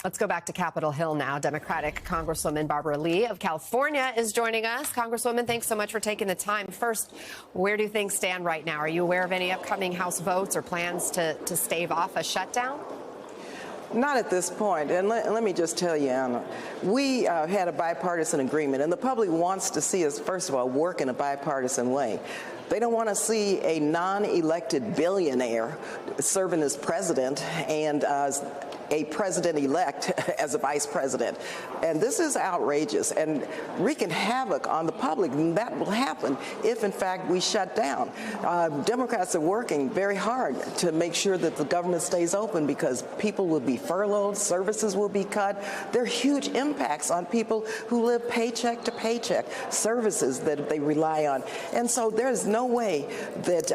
Let's go back to Capitol Hill now. Democratic Congresswoman Barbara Lee of California is joining us. Congresswoman, thanks so much for taking the time. First, where do things stand right now? Are you aware of any upcoming House votes or plans to stave off a shutdown? Not at this point. And let me just tell you, Anna, we had a bipartisan agreement, and the public wants to see us, first of all, work in a bipartisan way. They don't want to see a non-elected billionaire serving as president and a president-elect as a vice president. And this is outrageous and wreaking havoc on the public. And that will happen if, in fact, we shut down. Democrats are working very hard to make sure that the government stays open because people will be furloughed, services will be cut. There are huge impacts on people who live paycheck to paycheck, services that they rely on. And so there's no way that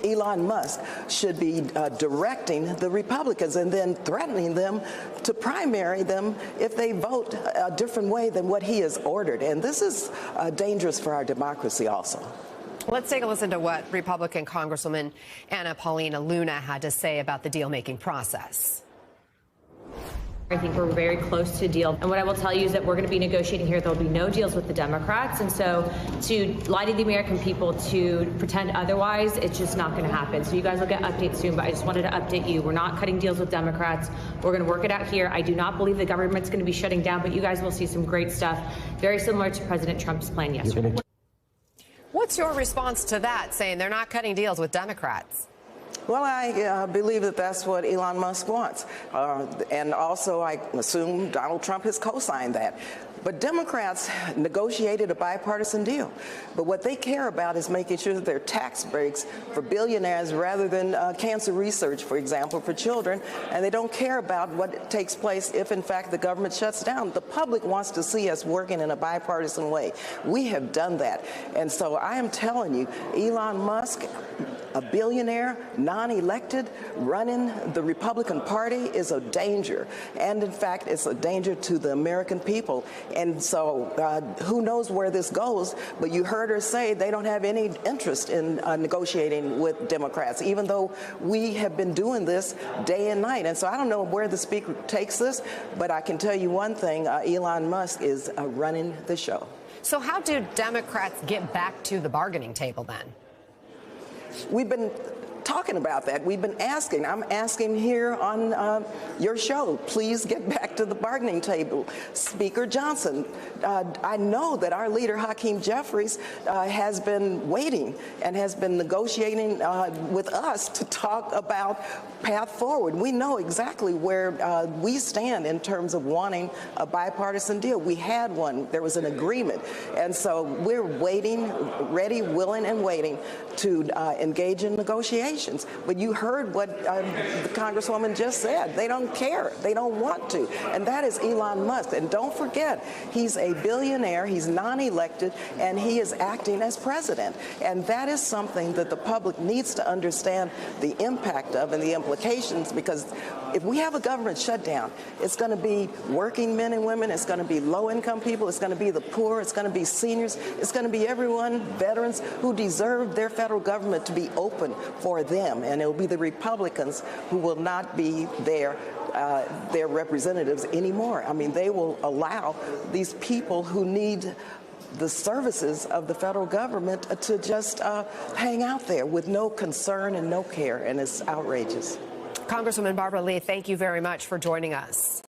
Elon Musk should be directing the Republicans and then threatening them to primary them if they vote a different way than what he has ordered. And this is dangerous for our democracy also. Let's take a listen to what Republican Congresswoman Anna Paulina Luna had to say about the deal-making process. I think we're very close to a deal. And what I will tell you is that we're going to be negotiating here. There'll be no deals with the Democrats. And so to lie to the American people, to pretend otherwise, it's just not going to happen. So you guys will get updates soon. But I just wanted to update you. We're not cutting deals with Democrats. We're going to work it out here. I do not believe the government's going to be shutting down, but you guys will see some great stuff, very similar to President Trump's plan yesterday. What's your response to that, saying they're not cutting deals with Democrats? Well, I believe that that's what Elon Musk wants. And also, I assume Donald Trump has co-signed that. But Democrats negotiated a bipartisan deal. But what they care about is making sure that there are tax breaks for billionaires rather than cancer research, for example, for children. And they don't care about what takes place if, in fact, the government shuts down. The public wants to see us working in a bipartisan way. We have done that. And so I am telling you, Elon Musk, a billionaire, non-elected, running the Republican Party is a danger. And in fact, it's a danger to the American people. And so who knows where this goes, but you heard her say they don't have any interest in negotiating with Democrats, even though we have been doing this day and night. And so I don't know where the speaker takes this, but I can tell you one thing, Elon Musk is running the show. So how do Democrats get back to the bargaining table then? We've been talking about that. We've been asking. I'm asking here on your show, please get back to the bargaining table. Speaker Johnson, I know that our leader, Hakeem Jeffries, has been waiting and has been negotiating with us to talk about path forward. We know exactly where we stand in terms of wanting a bipartisan deal. We had one. There was an agreement. And so we're waiting, ready, willing, and waiting to engage in negotiations. But you heard what the Congresswoman just said. They don't care. They don't want to. And that is Elon Musk. And don't forget, he's a billionaire. He's non-elected, and he is acting as president. And that is something that the public needs to understand the impact of and the implications, because if we have a government shutdown, it's going to be working men and women. It's going to be low-income people. It's going to be the poor. It's going to be seniors. It's going to be everyone, veterans, who deserve their federal government to be open for them. And it will be the Republicans who will not be their representatives anymore. I mean, they will allow these people who need the services of the federal government to just hang out there with no concern and no care. And it's outrageous. Congresswoman Barbara Lee, thank you very much for joining us.